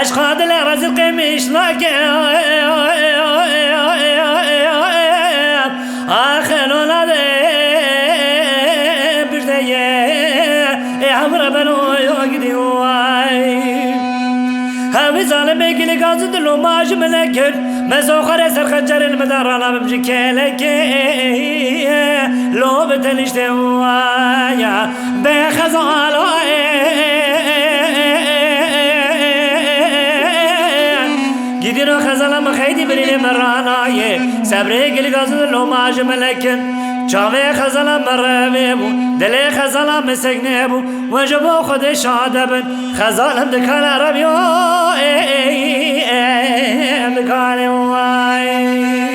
عشق دل رزق مشلاك آخر ولادي بجدي عمر بنو يقدي هاوي ظالم بيقلي قاصد له ماج ملكر مزوخر سر خجر المدار انا بمجي كيلك لو بتنشتي يا بخزالو جديرو خزالا مخيدي بريني مرانا صبري قلي قاصد له ماج ملكر چاوه خزالا مروه بو دل خزالا مسکنه بو وجبو خود شاده بن خزالا دکان عربیو دکان وای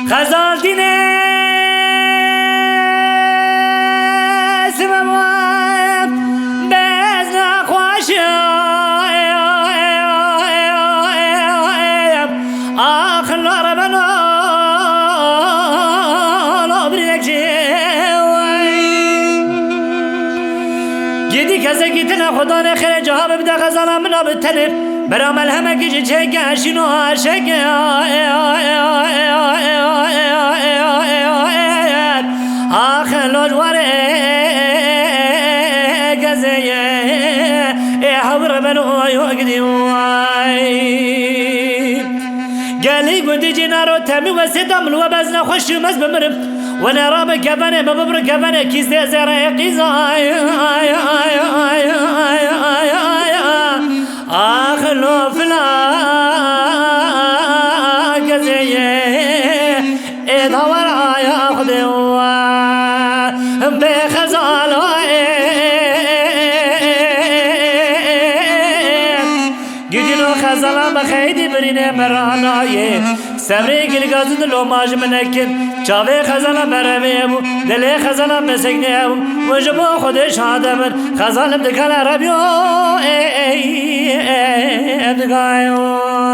خزال دینه سمم بز نخواش آخر ربنا لابريك جدي كذا جيتنا خدا نخير جهاب بدا غزالا منا بالتلف برام الهمه كيجي تشجع شنو عاشق آخر لجواره قزيه حبر بنو يقدي قالي قدي جنارو تامي وسيدم لو بزنا خوش مز بمرم وانا راب كفنه ببر كفنه كيس زرا قزاي آخر لو فلا قزيه دور يا خدي بخزالو جديلو خزالا بخيدي بريني مرانا صبري قل قازد لو ماج منكن چاوه خزالا مروه دل خزالا مسکنه وجبو خودش هادمن خزالم دکال عربیو دکایو